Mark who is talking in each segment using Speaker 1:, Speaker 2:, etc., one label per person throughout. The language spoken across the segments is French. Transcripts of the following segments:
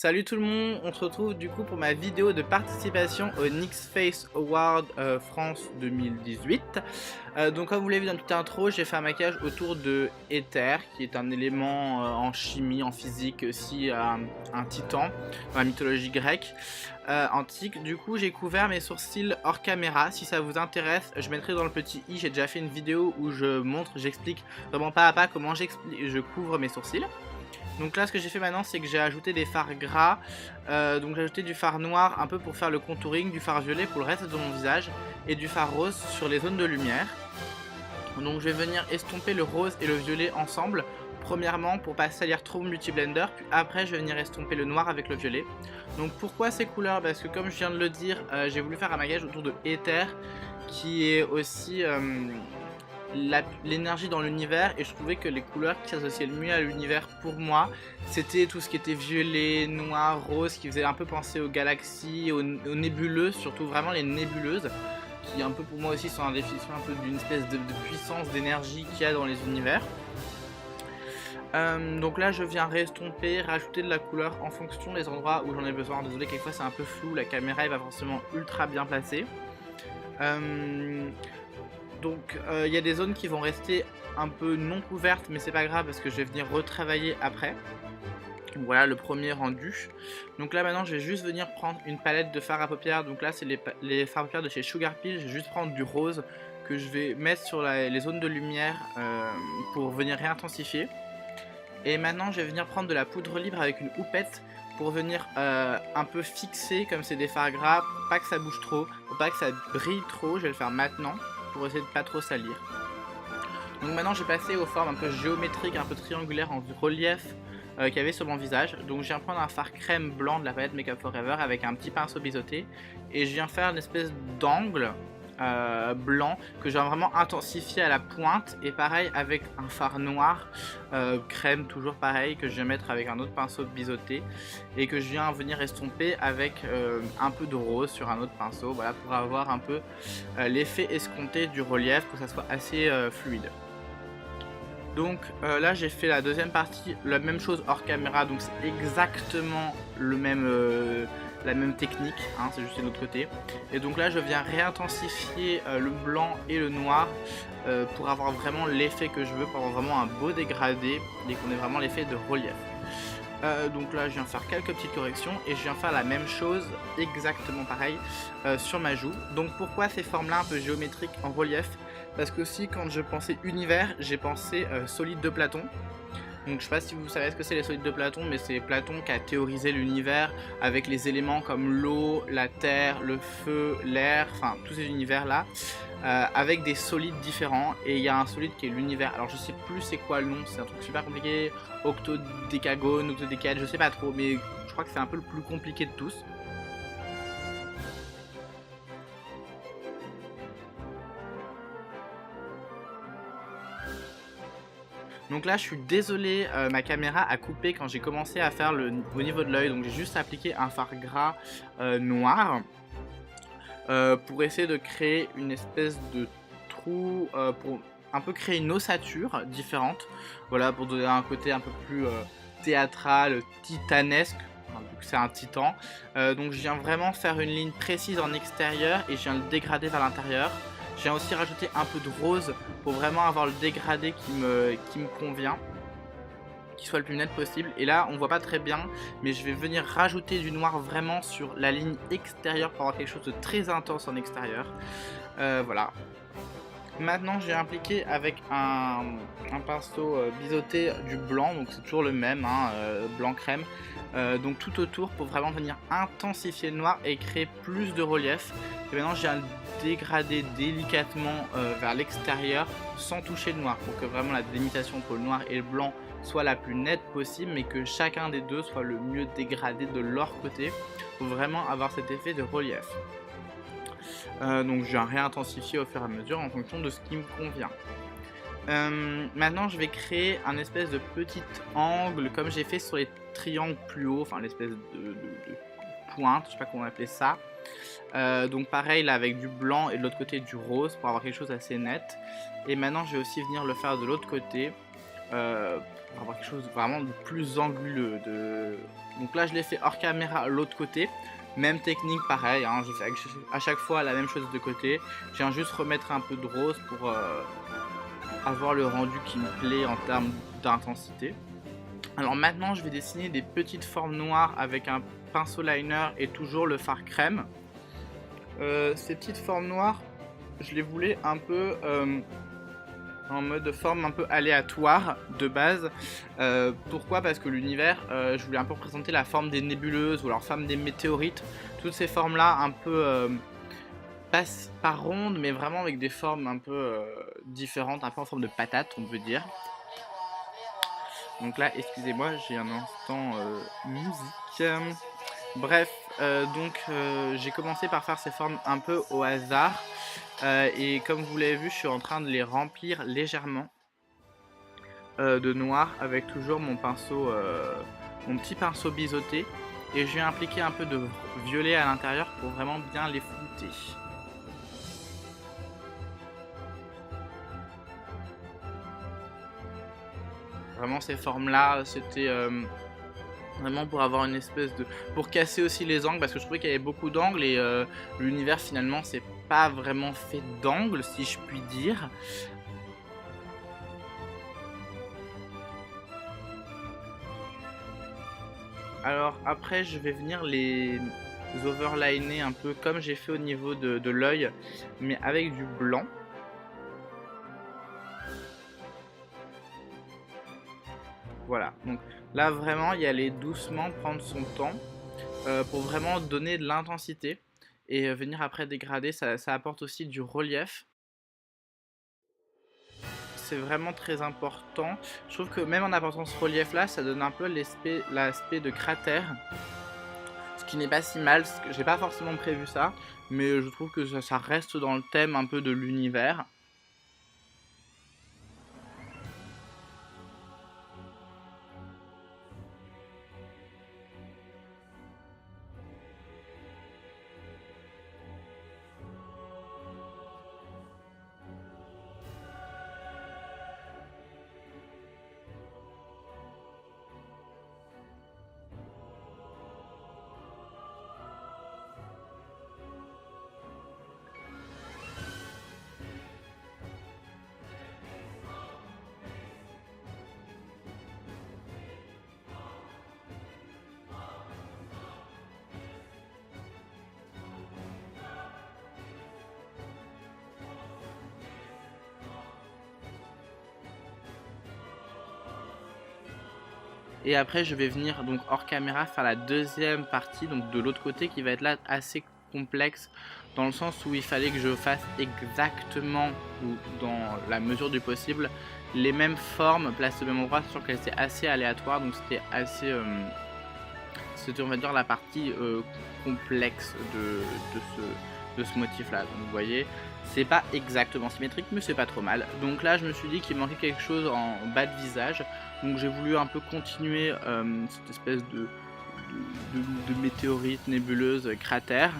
Speaker 1: Salut tout le monde, on se retrouve du coup pour ma vidéo de participation au Nix Face Award France 2018. Donc comme vous l'avez vu dans la petite intro, j'ai fait un maquillage autour de Éther, qui est un élément en chimie, en physique, aussi un titan dans la mythologie grecque antique. Du coup j'ai couvert mes sourcils hors caméra. Si ça vous intéresse, je mettrai dans le petit i, j'ai déjà fait une vidéo où j'explique vraiment pas à pas comment je couvre mes sourcils. Donc là ce que j'ai fait maintenant c'est que j'ai ajouté des fards gras, donc j'ai ajouté du fard noir un peu pour faire le contouring, du fard violet pour le reste de mon visage et du fard rose sur les zones de lumière. Donc je vais venir estomper le rose et le violet ensemble, premièrement pour pas salir trop mon beauty blender, puis après je vais venir estomper le noir avec le violet. Donc pourquoi ces couleurs? Parce que comme je viens de le dire, j'ai voulu faire un maquillage autour de Éther qui est aussi l'énergie dans l'univers, et je trouvais que les couleurs qui s'associaient le mieux à l'univers pour moi c'était tout ce qui était violet, noir, rose, qui faisait un peu penser aux galaxies, aux nébuleuses, surtout vraiment les nébuleuses qui un peu pour moi aussi sont un définition un peu d'une espèce de puissance d'énergie qu'il y a dans les univers. Donc là je viens restomper, rajouter de la couleur en fonction des endroits où j'en ai besoin. Désolé, quelquefois c'est un peu flou, la caméra est pas forcément ultra bien placée. Donc il y a des zones qui vont rester un peu non couvertes, mais c'est pas grave parce que je vais venir retravailler après. Donc voilà le premier rendu. Donc là maintenant je vais juste venir prendre une palette de fard à paupières. Donc là c'est les fards à paupières de chez Sugar Peel. Je vais juste prendre du rose que je vais mettre sur les zones de lumière pour venir réintensifier. Et maintenant je vais venir prendre de la poudre libre avec une houppette pour venir un peu fixer, comme c'est des fards gras, pour pas que ça bouge trop, pour pas que ça brille trop. Je vais le faire maintenant pour essayer de pas trop salir. Donc maintenant j'ai passé aux formes un peu géométriques, un peu triangulaires en relief qu'il y avait sur mon visage. Donc je viens prendre un fard crème blanc de la palette Make Up Forever avec un petit pinceau biseauté et je viens faire une espèce d'angle blanc que je viens vraiment intensifier à la pointe, et pareil avec un fard noir crème, toujours pareil, que je viens mettre avec un autre pinceau biseauté et que je viens venir estomper avec un peu de rose sur un autre pinceau, voilà, pour avoir un peu l'effet escompté du relief, que ça soit assez fluide. Donc là j'ai fait la deuxième partie, la même chose hors caméra, donc c'est exactement le même, la même technique, hein, c'est juste de l'autre côté. Et donc là je viens réintensifier le blanc et le noir pour avoir vraiment l'effet que je veux, pour avoir vraiment un beau dégradé et qu'on ait vraiment l'effet de relief. Donc là je viens faire quelques petites corrections et je viens faire la même chose, exactement pareil, sur ma joue. Donc pourquoi ces formes là un peu géométriques en relief? Parce que aussi quand je pensais univers, j'ai pensé solide de Platon. Donc je sais pas si vous savez ce que c'est les solides de Platon, mais c'est Platon qui a théorisé l'univers avec les éléments comme l'eau, la terre, le feu, l'air, enfin tous ces univers là, avec des solides différents. Et il y a un solide qui est l'univers. Alors je sais plus c'est quoi le nom, c'est un truc super compliqué, octodécagone, octodécade, je sais pas trop, mais je crois que c'est un peu le plus compliqué de tous. Donc là je suis désolé, ma caméra a coupé quand j'ai commencé à faire au niveau de l'œil, donc j'ai juste appliqué un fard gras noir pour essayer de créer une espèce de trou, pour un peu créer une ossature différente, voilà, pour donner un côté un peu plus théâtral, titanesque, hein, vu que c'est un titan. Donc je viens vraiment faire une ligne précise en extérieur et je viens le dégrader vers l'intérieur. Je viens aussi rajouter un peu de rose pour vraiment avoir le dégradé qui me convient, qui soit le plus net possible. Et là on voit pas très bien, mais je vais venir rajouter du noir vraiment sur la ligne extérieure pour avoir quelque chose de très intense en extérieur. Voilà. Maintenant j'ai impliqué avec un pinceau biseauté du blanc, donc c'est toujours le même, hein, blanc crème, donc tout autour pour vraiment venir intensifier le noir et créer plus de relief. Et maintenant je viens le dégrader délicatement vers l'extérieur sans toucher le noir, pour que vraiment la délimitation entre le noir et le blanc soit la plus nette possible, mais que chacun des deux soit le mieux dégradé de leur côté pour vraiment avoir cet effet de relief. Donc je viens réintensifier au fur et à mesure en fonction de ce qui me convient. Maintenant je vais créer un espèce de petit angle comme j'ai fait sur les triangles plus haut, enfin l'espèce de pointe, je sais pas comment appeler ça. Donc pareil là avec du blanc et de l'autre côté du rose pour avoir quelque chose assez net. Et maintenant je vais aussi venir le faire de l'autre côté pour avoir quelque chose vraiment de plus anguleux. Donc là je l'ai fait hors caméra l'autre côté. Même technique, pareil, hein, je fais à chaque fois la même chose de côté. Je viens juste remettre un peu de rose pour avoir le rendu qui me plaît en termes d'intensité. Alors maintenant je vais dessiner des petites formes noires avec un pinceau liner et toujours le fard crème. Ces petites formes noires, je les voulais un peu en mode forme un peu aléatoire de base. Pourquoi? Parce que l'univers, je voulais un peu représenter la forme des nébuleuses ou alors forme des météorites. Toutes ces formes là un peu pas rondes mais vraiment avec des formes un peu différentes, un peu en forme de patate on peut dire. Donc là excusez-moi, j'ai un instant musique. Bref, j'ai commencé par faire ces formes un peu au hasard. Et comme vous l'avez vu, je suis en train de les remplir légèrement de noir avec toujours mon pinceau, mon petit pinceau biseauté. Et je vais appliquer un peu de violet à l'intérieur pour vraiment bien les flouter. Vraiment ces formes là, c'était vraiment pour avoir une espèce de... pour casser aussi les angles, parce que je trouvais qu'il y avait beaucoup d'angles et l'univers finalement c'est pas vraiment fait d'angles si je puis dire. Alors après je vais venir les overliner un peu comme j'ai fait au niveau de l'œil, mais avec du blanc. Voilà, donc là vraiment y aller doucement, prendre son temps pour vraiment donner de l'intensité et venir après dégrader, ça apporte aussi du relief. C'est vraiment très important. Je trouve que même en apportant ce relief là, ça donne un peu l'aspect de cratère. Ce qui n'est pas si mal, j'ai pas forcément prévu ça, mais je trouve que ça reste dans le thème un peu de l'univers. Et après je vais venir donc hors caméra faire la deuxième partie, donc de l'autre côté, qui va être là assez complexe dans le sens où il fallait que je fasse exactement, ou dans la mesure du possible, les mêmes formes placées au même endroit, sachant qu'elles étaient assez aléatoires, donc c'était assez c'était on va dire la partie complexe de ce motif là. Donc vous voyez, c'est pas exactement symétrique mais c'est pas trop mal. Donc là je me suis dit qu'il manquait quelque chose en bas de visage, donc j'ai voulu un peu continuer cette espèce de météorite, nébuleuse, cratère.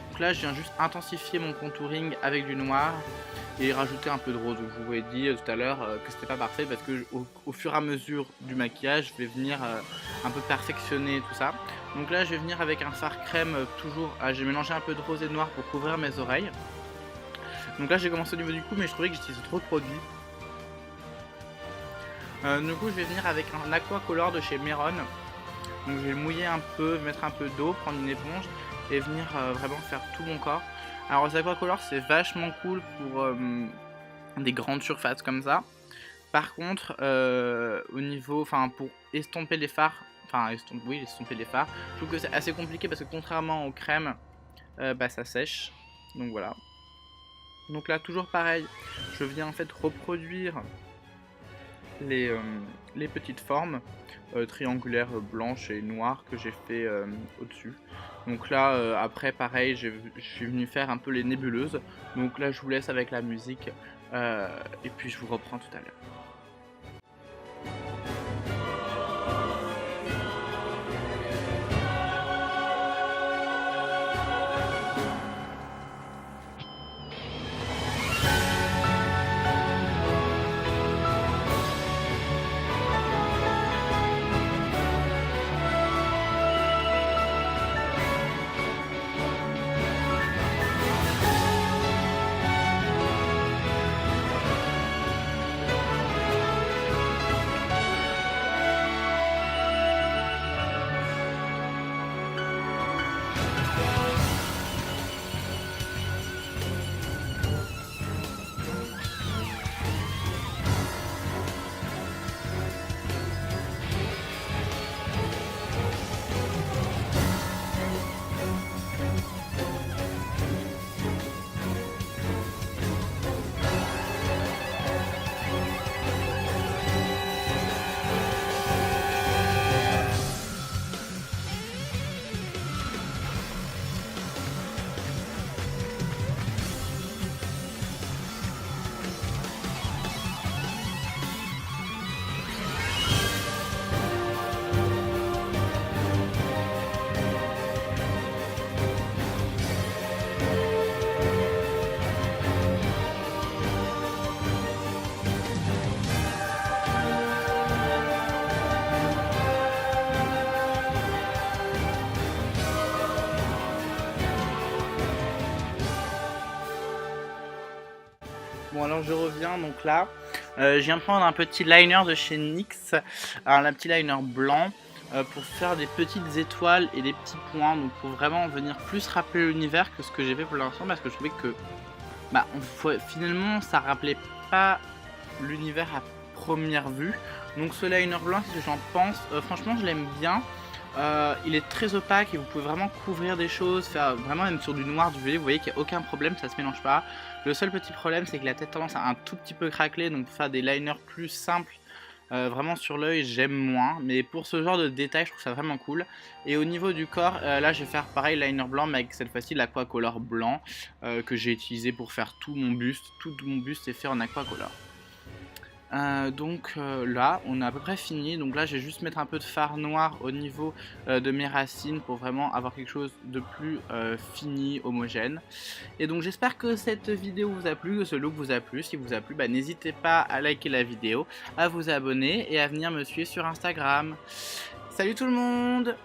Speaker 1: Donc là je viens juste intensifier mon contouring avec du noir et rajouter un peu de rose. Je vous ai dit tout à l'heure que c'était pas parfait parce que au fur et à mesure du maquillage je vais venir un peu perfectionner tout ça. Donc là je vais venir avec un fard crème toujours, j'ai mélangé un peu de rose et de noir pour couvrir mes oreilles. Donc là j'ai commencé au niveau du cou mais je trouvais que j'utilisais trop de produits. Du coup je vais venir avec un aquacolor de chez Meron. Donc je vais le mouiller un peu, mettre un peu d'eau, prendre une éponge et venir vraiment faire tout mon corps. Alors les aquacolors c'est vachement cool pour des grandes surfaces comme ça. Par contre au niveau, enfin pour estomper les fards, estomper les fards, je trouve que c'est assez compliqué parce que contrairement aux crèmes, bah ça sèche. Donc voilà. Donc là toujours pareil, je viens en fait reproduire les petites formes triangulaires blanches et noires que j'ai fait au-dessus. Donc là après pareil je suis venu faire un peu les nébuleuses. Donc là je vous laisse avec la musique et puis je vous reprends tout à l'heure. Bon alors je reviens donc là, je viens prendre un petit liner de chez NYX, alors un petit liner blanc pour faire des petites étoiles et des petits points, donc pour vraiment venir plus rappeler l'univers que ce que j'ai fait pour l'instant parce que je trouvais que finalement ça rappelait pas l'univers à première vue. Donc ce liner blanc, si j'en pense, franchement je l'aime bien. Il est très opaque et vous pouvez vraiment couvrir des choses, faire vraiment même sur du noir, du violet, vous voyez qu'il n'y a aucun problème, ça se mélange pas. Le seul petit problème c'est que la tête tendance à un tout petit peu craqueler, donc pour faire des liners plus simples, vraiment sur l'œil j'aime moins, mais pour ce genre de détail je trouve ça vraiment cool. Et au niveau du corps, là je vais faire pareil, liner blanc mais avec cette fois-ci l'aquacolor blanc que j'ai utilisé pour faire tout mon buste est fait en aquacolor. Donc là on a à peu près fini, donc là je vais juste mettre un peu de fard noir au niveau de mes racines pour vraiment avoir quelque chose de plus fini, homogène. Et donc j'espère que cette vidéo vous a plu, que ce look vous a plu. Si vous a plu, n'hésitez pas à liker la vidéo, à vous abonner et à venir me suivre sur Instagram. Salut tout le monde!